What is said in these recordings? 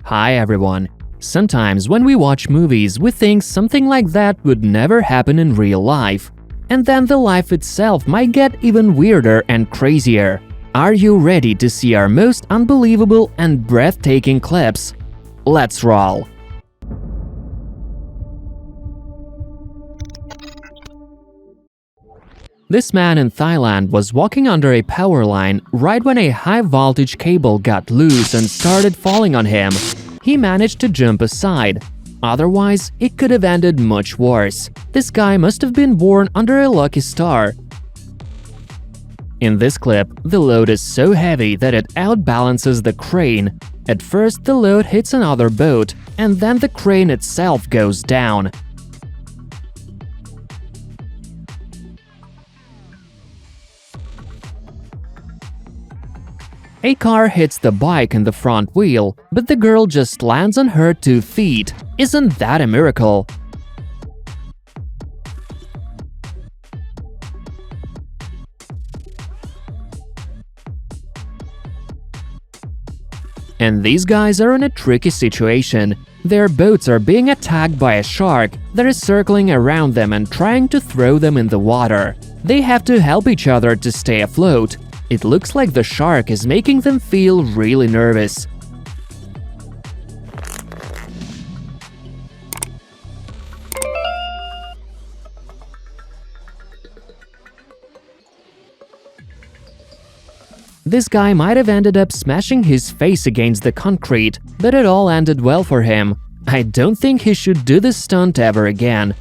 Hi everyone. Sometimes when we watch movies, we think something like that would never happen in real life. And then the life itself might get even weirder and crazier. Are you ready to see our most unbelievable and breathtaking clips? Let's roll! This man in Thailand was walking under a power line right when a high-voltage cable got loose and started falling on him. He managed to jump aside. Otherwise, it could have ended much worse. This guy must have been born under a lucky star. In this clip, the load is so heavy that it outbalances the crane. At first, the load hits another boat, and then the crane itself goes down. A car hits the bike in the front wheel, but the girl just lands on her 2 feet. Isn't that a miracle? And these guys are in a tricky situation. Their boats are being attacked by a shark that is circling around them and trying to throw them in the water. They have to help each other to stay afloat. It looks like the shark is making them feel really nervous. This guy might have ended up smashing his face against the concrete, but it all ended well for him. I don't think he should do this stunt ever again.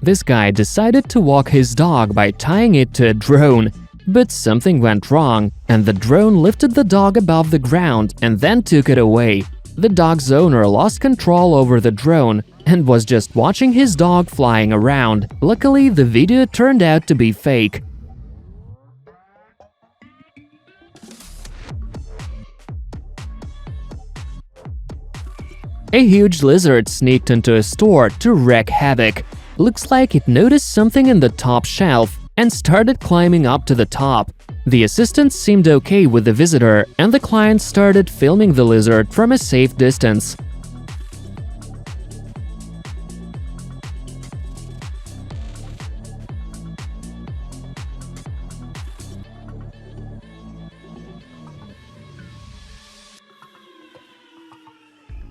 This guy decided to walk his dog by tying it to a drone. But something went wrong, and the drone lifted the dog above the ground and then took it away. The dog's owner lost control over the drone and was just watching his dog flying around. Luckily, the video turned out to be fake. A huge lizard sneaked into a store to wreak havoc. Looks like it noticed something in the top shelf and started climbing up to the top. The assistant seemed okay with the visitor, and the client started filming the lizard from a safe distance.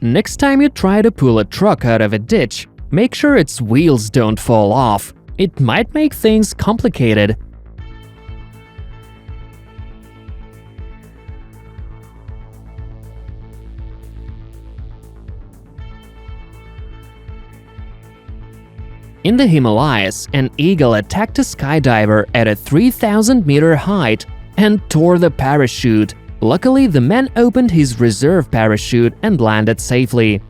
Next time you try to pull a truck out of a ditch, make sure its wheels don't fall off. It might make things complicated. In the Himalayas, an eagle attacked a skydiver at a 3,000-meter height and tore the parachute. Luckily, the man opened his reserve parachute and landed safely.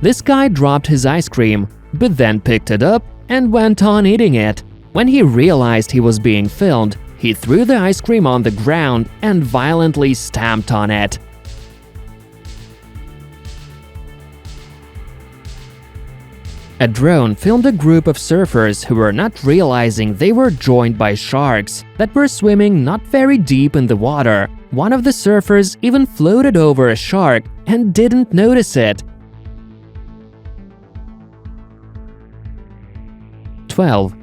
This guy dropped his ice cream, but then picked it up and went on eating it. When he realized he was being filmed, he threw the ice cream on the ground and violently stamped on it. A drone filmed a group of surfers who were not realizing they were joined by sharks that were swimming not very deep in the water. One of the surfers even floated over a shark and didn't notice it. 12.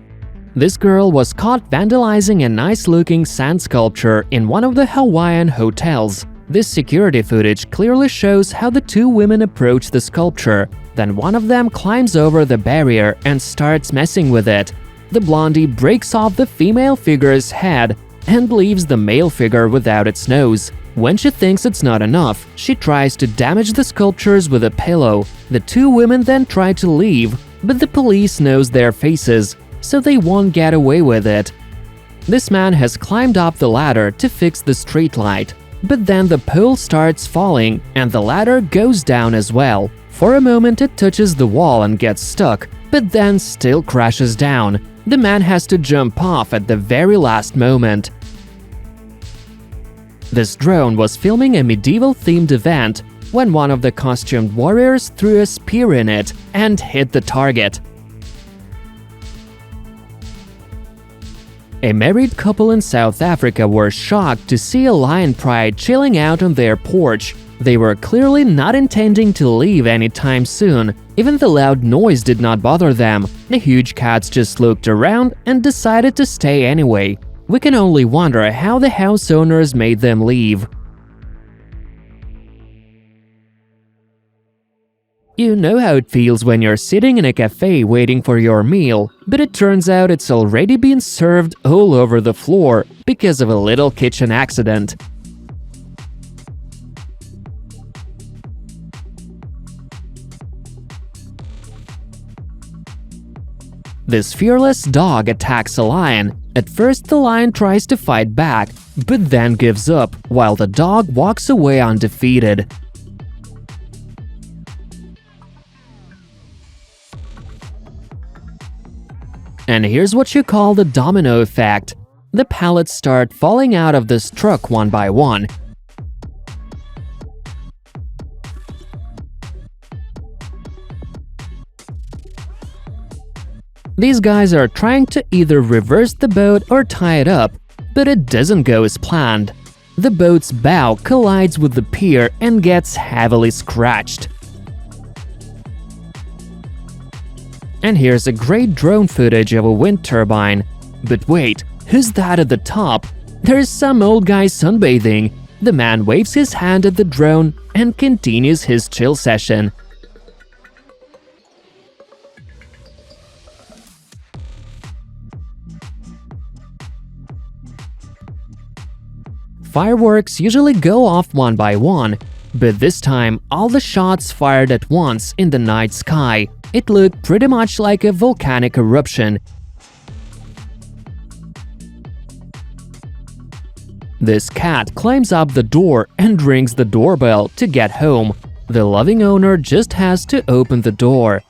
This girl was caught vandalizing a nice-looking sand sculpture in one of the Hawaiian hotels. This security footage clearly shows how the 2 women approach the sculpture. Then one of them climbs over the barrier and starts messing with it. The blondie breaks off the female figure's head and leaves the male figure without its nose. When she thinks it's not enough, she tries to damage the sculptures with a pillow. The 2 women then try to leave, but the police knows their faces, so they won't get away with it. This man has climbed up the ladder to fix the streetlight, but then the pole starts falling and the ladder goes down as well. For a moment it touches the wall and gets stuck, but then still crashes down. The man has to jump off at the very last moment. This drone was filming a medieval-themed event when one of the costumed warriors threw a spear in it and hit the target. A married couple in South Africa were shocked to see a lion pride chilling out on their porch. They were clearly not intending to leave anytime soon. Even the loud noise did not bother them. The huge cats just looked around and decided to stay anyway. We can only wonder how the house owners made them leave. You know how it feels when you're sitting in a cafe waiting for your meal, but it turns out it's already been served all over the floor because of a little kitchen accident. This fearless dog attacks a lion. At first, the lion tries to fight back, but then gives up, while the dog walks away undefeated. And here's what you call the domino effect. The pallets start falling out of this truck one by one. These guys are trying to either reverse the boat or tie it up, but it doesn't go as planned. The boat's bow collides with the pier and gets heavily scratched. And here's a great drone footage of a wind turbine. But wait, who's that at the top? There's some old guy sunbathing. The man waves his hand at the drone and continues his chill session. Fireworks usually go off one by one, but this time all the shots fired at once in the night sky. It looked pretty much like a volcanic eruption. This cat climbs up the door and rings the doorbell to get home. The loving owner just has to open the door.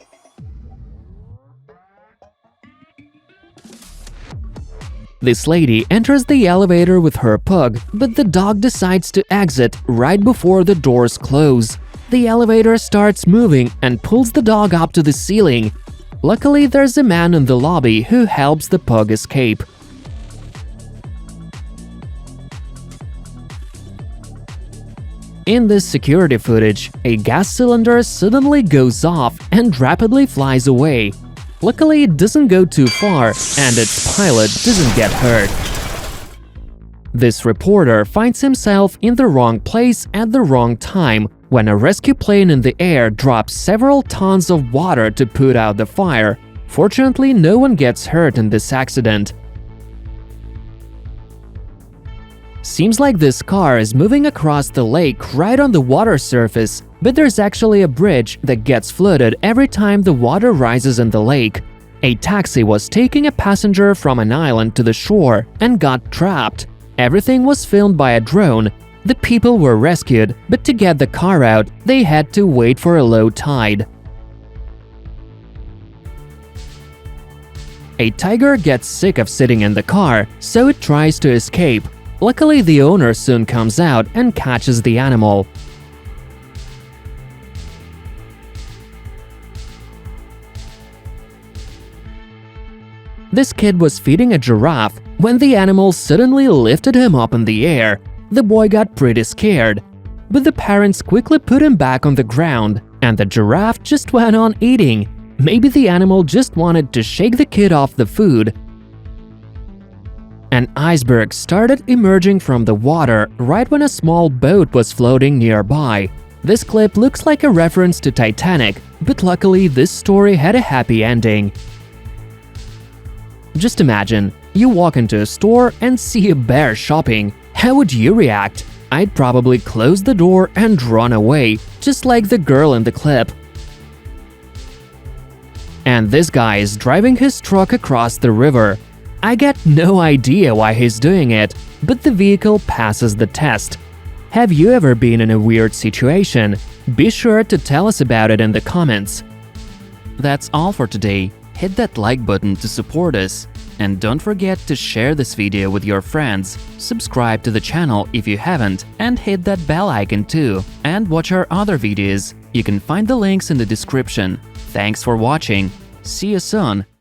This lady enters the elevator with her pug, but the dog decides to exit right before the doors close. The elevator starts moving and pulls the dog up to the ceiling. Luckily, there's a man in the lobby who helps the pug escape. In this security footage, a gas cylinder suddenly goes off and rapidly flies away. Luckily, it doesn't go too far, and its pilot doesn't get hurt. This reporter finds himself in the wrong place at the wrong time when a rescue plane in the air drops several tons of water to put out the fire. Fortunately, no one gets hurt in this accident. Seems like this car is moving across the lake right on the water surface, but there's actually a bridge that gets flooded every time the water rises in the lake. A taxi was taking a passenger from an island to the shore and got trapped. Everything was filmed by a drone. The people were rescued, but to get the car out, they had to wait for a low tide. A tiger gets sick of sitting in the car, so it tries to escape. Luckily, the owner soon comes out and catches the animal. This kid was feeding a giraffe when the animal suddenly lifted him up in the air. The boy got pretty scared, but the parents quickly put him back on the ground, and the giraffe just went on eating. Maybe the animal just wanted to shake the kid off the food. An iceberg started emerging from the water right when a small boat was floating nearby. This clip looks like a reference to Titanic, but luckily this story had a happy ending. Just imagine, you walk into a store and see a bear shopping. How would you react? I'd probably close the door and run away, just like the girl in the clip. And this guy is driving his truck across the river. I get no idea why he's doing it, but the vehicle passes the test. Have you ever been in a weird situation? Be sure to tell us about it in the comments. That's all for today. Hit that like button to support us. And don't forget to share this video with your friends, subscribe to the channel if you haven't, and hit that bell icon too. And watch our other videos. You can find the links in the description. Thanks for watching. See you soon.